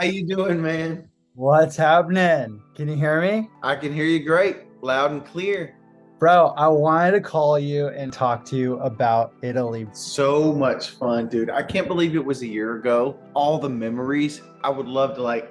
How you doing, man? What's happening? Can you hear me? I can hear you great, loud and clear. Bro, I wanted to call you and talk to you about Italy. So much fun, dude. I can't believe it was a year ago. All the memories. I would love to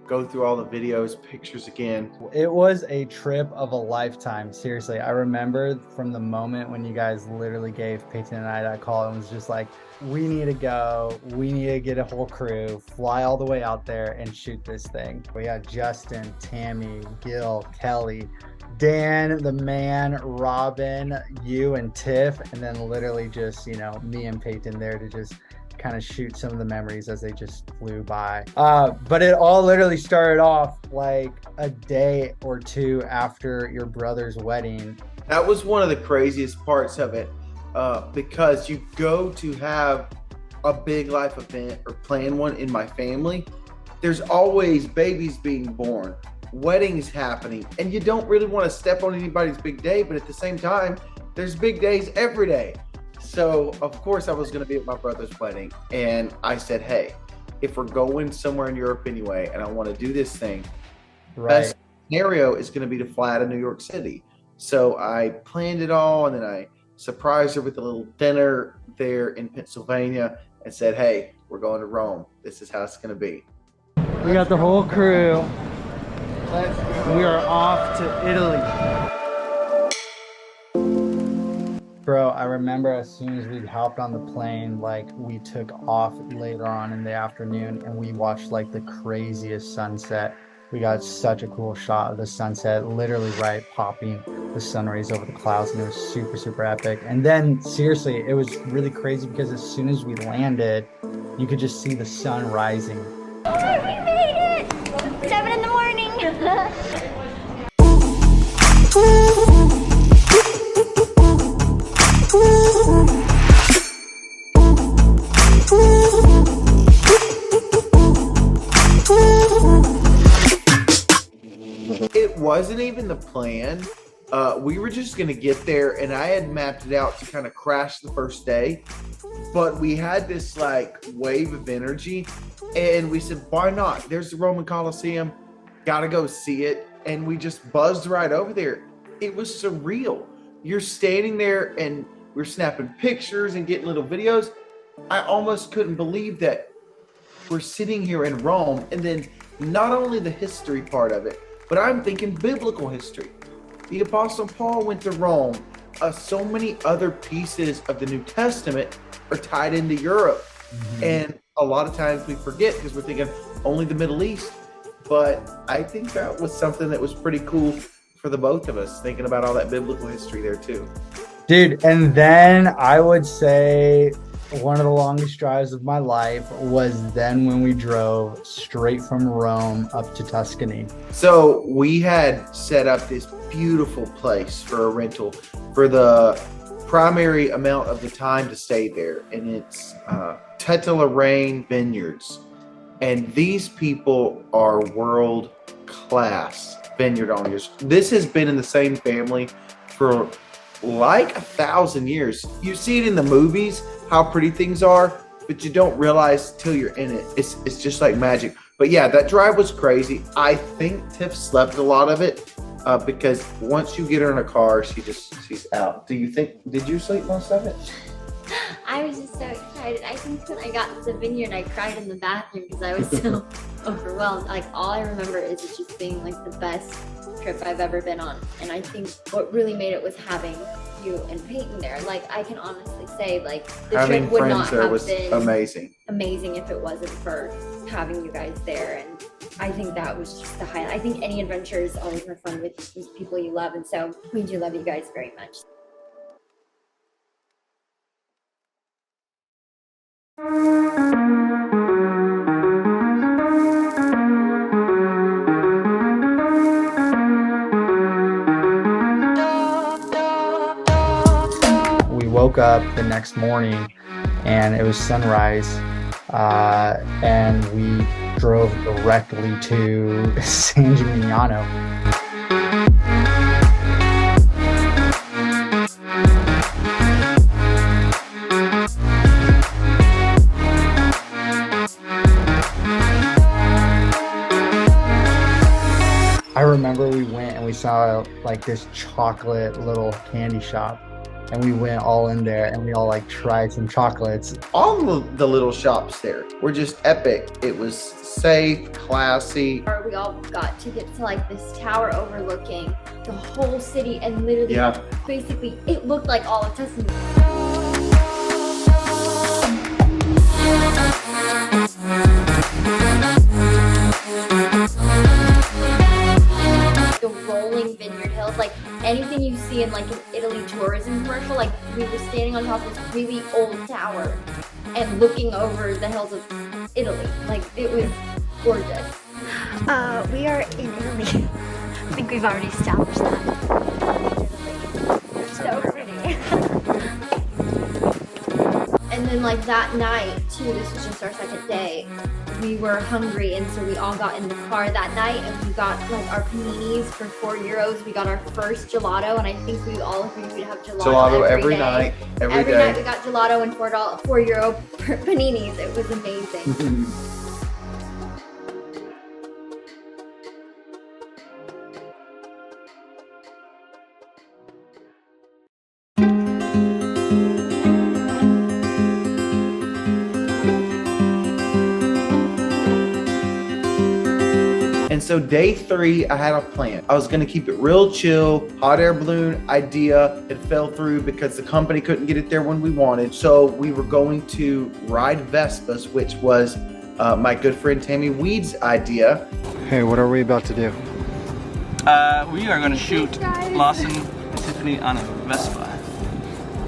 go through all the videos, pictures again. It was a trip of a lifetime. Seriously, I remember from the moment when you guys literally gave Payton and I that call and was just like, we need to go. We need to get a whole crew, fly all the way out there and shoot this thing. We had Justin, Tammy, Gil, Kelly, Dan, the man, Robin, you and Tiff, and then literally just, me and Payton there to just kind of shoot some of the memories as they just flew by. But it all literally started off like a day or two after your brother's wedding. That was one of the craziest parts of it because you go to have a big life event or plan one in my family. There's always babies being born, weddings happening, and you don't really want to step on anybody's big day, but at the same time, there's big days every day. So of course I was going to be at my brother's wedding, and I said, hey, if we're going somewhere in Europe anyway, and I want to do this thing, best scenario is going to be to fly out of New York City. So I planned it all, and then I surprised her with a little dinner there in Pennsylvania and said, hey, we're going to Rome. This is how it's going to be. We got the whole crew. We are off to Italy. Bro, I remember as soon as we hopped on the plane, we took off later on in the afternoon and we watched the craziest sunset. We got such a cool shot of the sunset, literally right popping the sun rays over the clouds, and it was super, super epic. And then seriously, it was really crazy because as soon as we landed, you could just see the sun rising. Oh, we made it! 7 in the morning! It wasn't even the plan. We were just going to get there, and I had mapped it out to kind of crash the first day. But we had this wave of energy, and we said, why not? There's the Roman Colosseum. Got to go see it. And we just buzzed right over there. It was surreal. You're standing there, and we're snapping pictures and getting little videos. I almost couldn't believe that we're sitting here in Rome, and then not only the history part of it, but I'm thinking biblical history. The Apostle Paul went to Rome. So many other pieces of the New Testament are tied into Europe. Mm-hmm. And a lot of times we forget because we're thinking only the Middle East. But I think that was something that was pretty cool for the both of us, thinking about all that biblical history there too. Dude, and then I would say one of the longest drives of my life was then when we drove straight from Rome up to Tuscany. So we had set up this beautiful place for a rental for the primary amount of the time to stay there. And it's Lorraine Vineyards. And these people are world-class vineyard owners. This has been in the same family for 1,000 years. You see it in the movies, how pretty things are, but you don't realize till you're in it. It's just like magic. But yeah, that drive was crazy. I think Tiff slept a lot of it because once you get her in a car, she's out. Did you sleep most of it? I was just so excited. I think when I got to the vineyard, I cried in the bathroom because I was so overwhelmed. All I remember is it just being the best trip I've ever been on. And I think what really made it was having you and Payton there. I can honestly say the trip would not have been amazing if it wasn't for having you guys there. And I think that was just the highlight. I think any adventure is always more fun with these people you love. And so we do love you guys very much. We woke up the next morning and it was sunrise, and we drove directly to San Gimignano. I remember we went and we saw like this chocolate little candy shop, and we went all in there and we all like tried some chocolates. All of the little shops there were just epic. It was safe, classy. We all got to get to like this tower overlooking the whole city, and literally basically it looked like all of Tuscany. The rolling vineyard hills, like anything you see in like an Italy tourism commercial. Like we were standing on top of this really old tower and looking over the hills of Italy. Like it was gorgeous. We are in Italy. I think we've already established that. They're so pretty. And then like that night too, this was just our second day, we were hungry, and so we all got in the car that night and we got like our paninis for €4. We got our first gelato, and I think we all agreed we'd have gelato every night. Every day. night we got gelato and €4 paninis. It was amazing. And so day 3, I had a plan. I was gonna keep it real chill. Hot air balloon idea, it fell through because the company couldn't get it there when we wanted. So we were going to ride Vespas, which was my good friend Tammy Weed's idea. Hey, what are we about to do? We are going to shoot Lawson and Tiffany on a Vespa.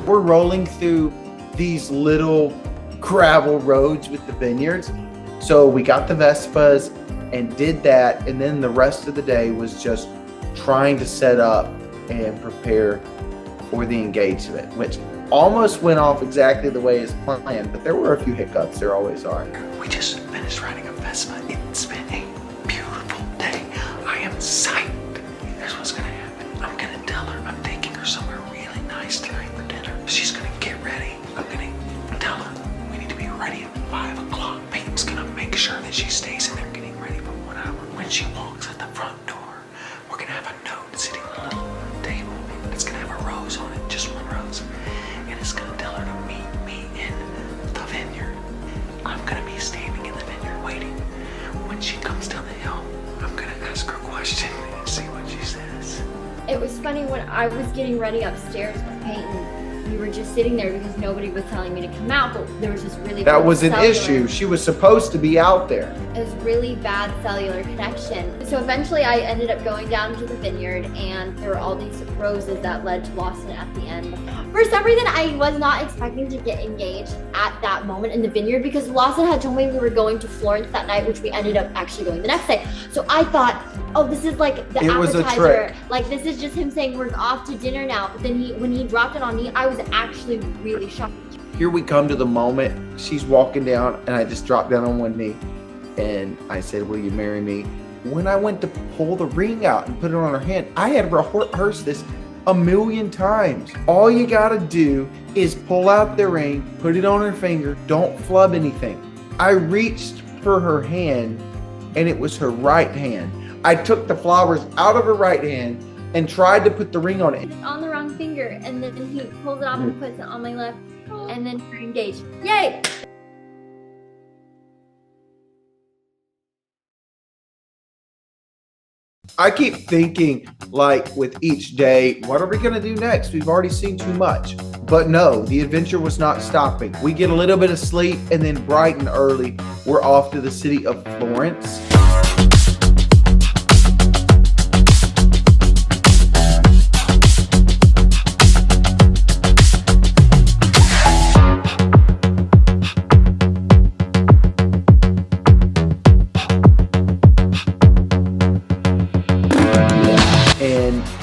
We're rolling through these little gravel roads with the vineyards. So we got the Vespas and did that, and then the rest of the day was just trying to set up and prepare for the engagement, which almost went off exactly the way it's planned, but there were a few hiccups. There always are. We just finished riding a Vespa. It's been a beautiful day. I am psyched. Here's what's gonna happen. I'm gonna tell her I'm taking her somewhere really nice tonight for dinner. She's gonna get ready. I'm gonna tell her we need to be ready at 5 o'clock. Payton's gonna make sure that she stays in there getting ready for 1 hour. When she walks at the front door, we're gonna have a note sitting on a little table. It's gonna have a rose on it, just one rose. And it's gonna tell her to meet me in the vineyard. I'm gonna be standing in the vineyard waiting. When she comes down the hill, I'm gonna ask her a question and see what she says. It was funny when I was getting ready upstairs with Payton. We were just sitting there because nobody was telling me to come out, but there was this really That bad was an cellular- issue. She was supposed to be out there. It was really bad cellular connection. So eventually I ended up going down to the vineyard, and there were all these roses that led to Lawson at the end. For some reason, I was not expecting to get engaged at that moment in the vineyard because Lawson had told me we were going to Florence that night, which we ended up actually going the next day. So I thought, oh, this is like the It was a appetizer. trick. Like this is just him saying we're off to dinner now. But then when he dropped it on me, I was actually really shocked. Here we come to the moment. She's walking down and I just dropped down on one knee and I said, will you marry me? When I went to pull the ring out and put it on her hand, I had rehearsed this a million times. All you gotta do is pull out the ring, put it on her finger, don't flub anything. I reached for her hand and it was her right hand. I took the flowers out of her right hand and tried to put the ring on it. On the wrong finger, and then he pulls it off and puts it on my left, and then we're engaged. Yay! I keep thinking, like, with each day, what are we gonna do next? We've already seen too much. But no, the adventure was not stopping. We get a little bit of sleep, and then bright and early, we're off to the city of Florence.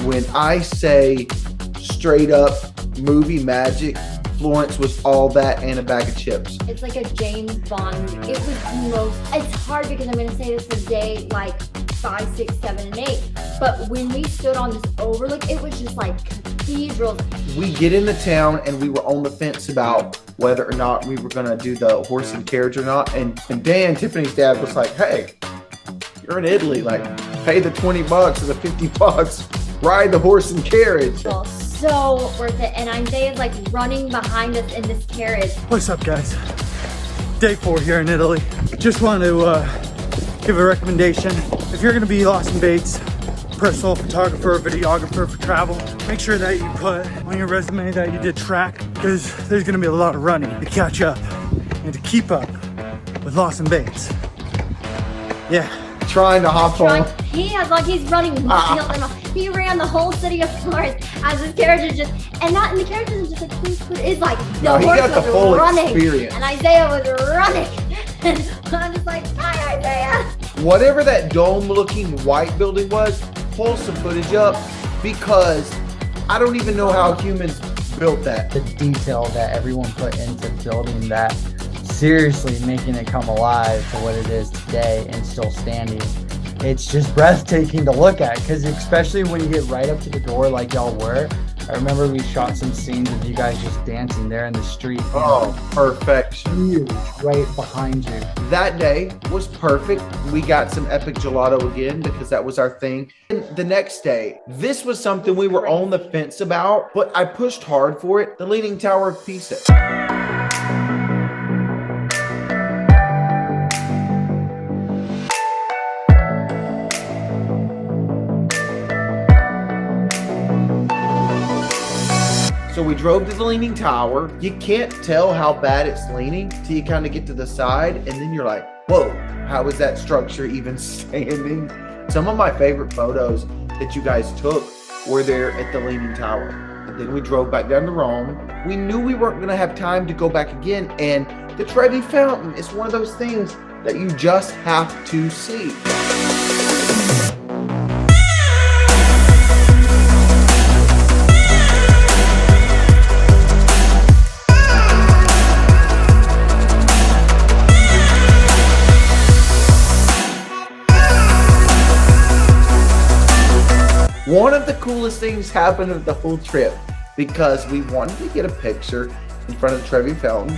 When I say straight up movie magic, Florence was all that and a bag of chips. It's like a James Bond. It was the most, it's hard because I'm gonna say this for day like 5, 6, 7, and 8. But when we stood on this overlook, it was just like cathedrals. We get into town and we were on the fence about whether or not we were gonna do the horse and carriage or not. And Dan, Tiffany's dad, was like, hey, you're in Italy, like, pay the 20 bucks or the 50 bucks, ride the horse and carriage. Well, so worth it. And Isaiah's like running behind us in this carriage. What's up, guys? Day 4 here in Italy. Just want to give a recommendation. If you're gonna be Lawson Bates, personal photographer or videographer for travel, make sure that you put on your resume that you did track, because there's gonna be a lot of running to catch up and to keep up with Lawson Bates. Yeah. Trying to hop on. He has like he's running miles and miles. He ran the whole city of Florence as his carriage is just, and not in the carriage is just like it's like the No, he horse got the was full running, experience. and Isaiah was running, and I'm just like, hi Isaiah. Whatever that dome-looking white building was, pull some footage up, because I don't even know how humans built that. The detail that everyone put into building that, seriously making it come alive to what it is today and still standing. It's just breathtaking to look at, because especially when you get right up to the door like y'all were. I remember we shot some scenes of you guys just dancing there in the street. Oh, perfection. Huge, right behind you. That day was perfect. We got some epic gelato again because that was our thing. And the next day, this was something we were on the fence about, but I pushed hard for it. The Leaning Tower of Pisa. So we drove to the Leaning Tower. You can't tell how bad it's leaning till you kind of get to the side, and then you're like, whoa, how is that structure even standing? Some of my favorite photos that you guys took were there at the Leaning Tower. And then we drove back down to Rome. We knew we weren't gonna have time to go back again, and the Trevi Fountain is one of those things that you just have to see. One of the coolest things happened with the whole trip, because we wanted to get a picture in front of the Trevi Fountain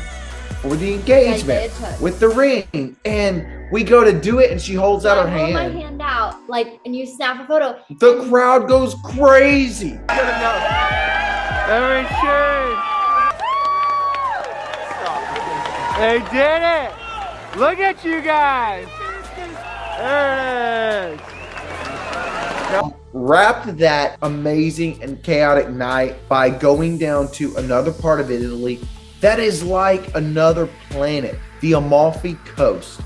for the engagement with the ring. And we go to do it and she holds out her I hold hand. my hand out, like, and you snap a photo. The crowd goes crazy. Very good. They did it. Look at you guys. There it is. Wrapped that amazing and chaotic night by going down to another part of Italy that is like another planet, the Amalfi Coast.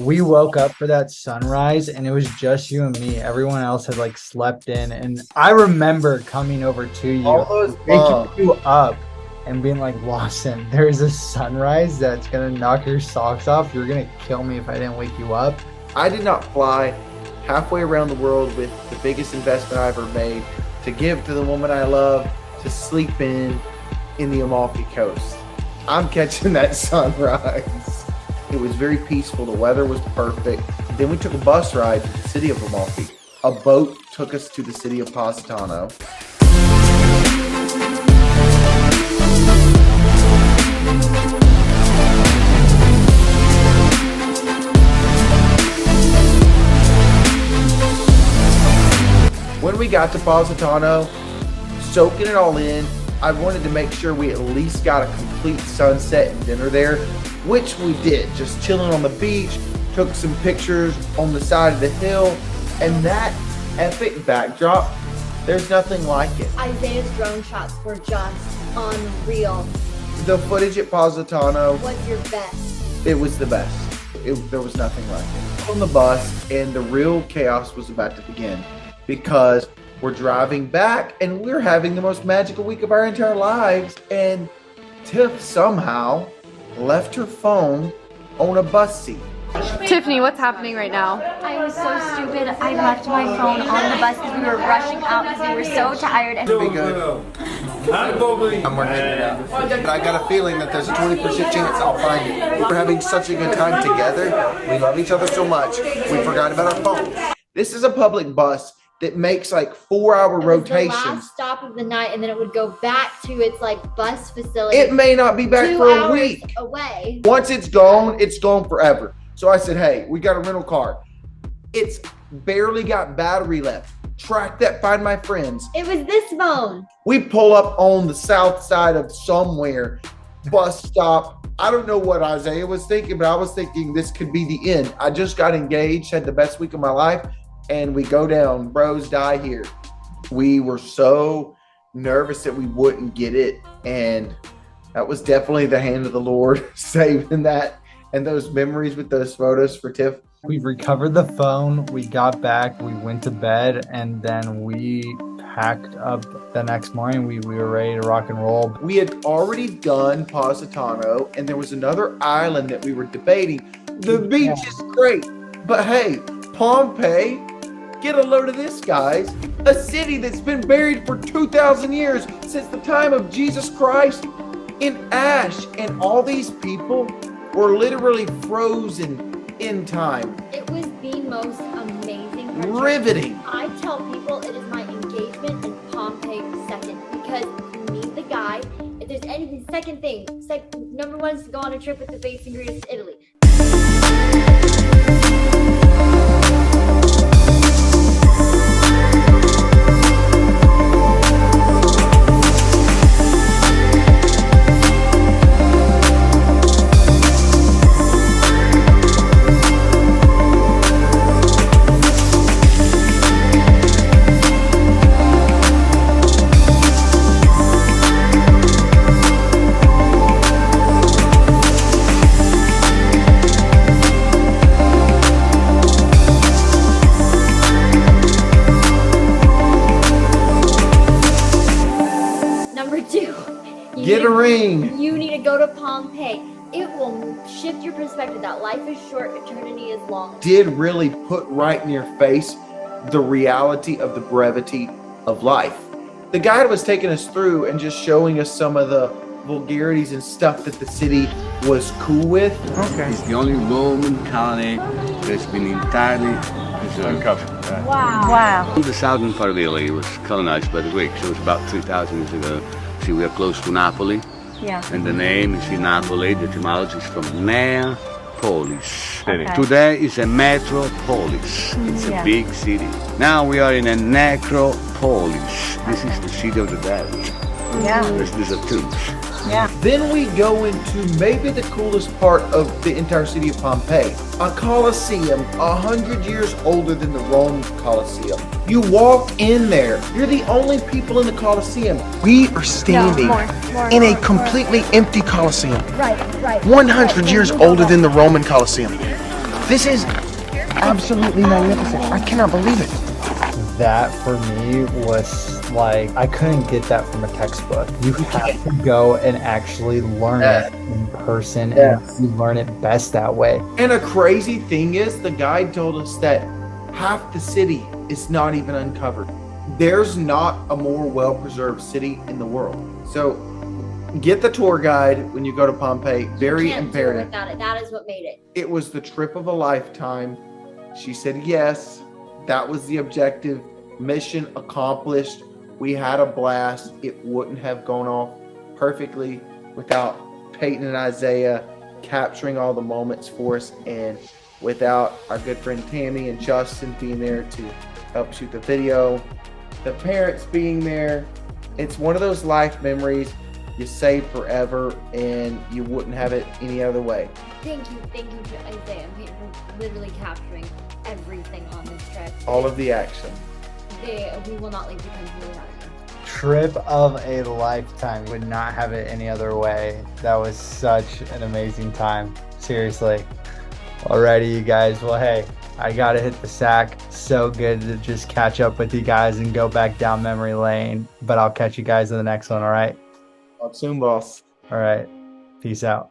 We woke up for that sunrise and it was just you and me. Everyone else had like slept in, and I remember coming over to you, All those waking you up and being like, Lawson, there's a sunrise that's gonna knock your socks off. You're gonna kill me if I didn't wake you up. I did not fly halfway around the world with the biggest investment I ever made to give to the woman I love to sleep in the Amalfi Coast. I'm catching that sunrise. It was very peaceful. The weather was perfect. Then we took a bus ride to the city of Amalfi. A boat took us to the city of Positano. When we got to Positano, soaking it all in, I wanted to make sure we at least got a complete sunset and dinner there, which we did. Just chilling on the beach, took some pictures on the side of the hill, and that epic backdrop, there's nothing like it. Isaiah's drone shots were just unreal. The footage at Positano, What's your best? it was the best. There was nothing like it. On the bus, and the real chaos was about to begin, because we're driving back and we're having the most magical week of our entire lives, and Tiff somehow left her phone on a bus seat. Tiffany, what's happening right now? I was so stupid. I left my phone on the bus because we were rushing out because we were so tired. And Be good. I'm working it out. But I got a feeling that there's a 20% chance I'll find it. We're having such a good time together. We love each other so much. We forgot about our phones. This is a public bus that makes like 4-hour It was rotations. the last stop of the night, and then it would go back to its like bus facility. It may not be back 2 for a hours week. away. Once it's gone forever. So I said, hey, we got a rental car. It's barely got battery left. Track that, find my friends. It was this phone. We pull up on the south side of somewhere, bus stop. I don't know what Isaiah was thinking, but I was thinking this could be the end. I just got engaged, had the best week of my life, and we go down, bros die here. We were so nervous that we wouldn't get it, and that was definitely the hand of the Lord saving that and those memories with those photos for Tiff. We recovered the phone, we got back, we went to bed, and then we packed up the next morning. We were ready to rock and roll. We had already done Positano, and there was another island that we were debating. The beach is great, but hey, Pompeii, get a load of this, guys. A city that's been buried for 2,000 years since the time of Jesus Christ in ash, and all these people were literally frozen in time. It was the most amazing trip. Riveting. I tell people it is my engagement and Pompeii second because you meet the guy. If there's anything, second thing, number one is to go on a trip with the Payton Garrido to Italy. Get a ring. You need to go to Pompeii. It will shift your perspective that life is short, eternity is long. Did really put right in your face the reality of the brevity of life. The guide was taking us through and just showing us some of the vulgarities and stuff that the city was cool with. Okay. It's the only Roman colony that's been entirely preserved. wow. The southern part of Italy was colonized by the Greeks. It was about 3,000 years ago. See, we are close to Napoli. Yeah. And the name is in Napoli. The etymology is from Nea Polis. Okay. Today is a metropolis. It's a big city. Now we are in a necropolis. This is the city of the dead. Yeah. These are tombs. Yeah. Then we go into maybe the coolest part of the entire city of Pompeii, a Colosseum 100 years older than the Rome Colosseum. You walk in there, you're the only people in the Colosseum. We are standing in a completely empty Colosseum. 100 years older than the Roman Colosseum. This is absolutely magnificent. I cannot believe it. That for me was like, I couldn't get that from a textbook. You have to go and actually learn it in person, and you learn it best that way. And a crazy thing is, the guide told us that half the city is not even uncovered. There's not a more well-preserved city in the world. So get the tour guide when you go to Pompeii. Very You can't imperative. do it without it. That is what made it. It was the trip of a lifetime. She said yes. That was the objective. Mission accomplished. We had a blast. It wouldn't have gone off perfectly without Payton and Isaiah capturing all the moments for us, and without our good friend Tammy and Justin being there to help shoot the video, the parents being there. It's one of those life memories you save forever, and you wouldn't have it any other way. Thank you to Isaiah and Payton for literally capturing everything on this trip. All of the action. We will not leave the country without you. Trip of a lifetime. Would not have it any other way. That was such an amazing time. Seriously. Alrighty, you guys. Well, hey, I gotta hit the sack. So good to just catch up with you guys and go back down memory lane. But I'll catch you guys in the next one, alright? Talk soon, boss. Alright. Peace out.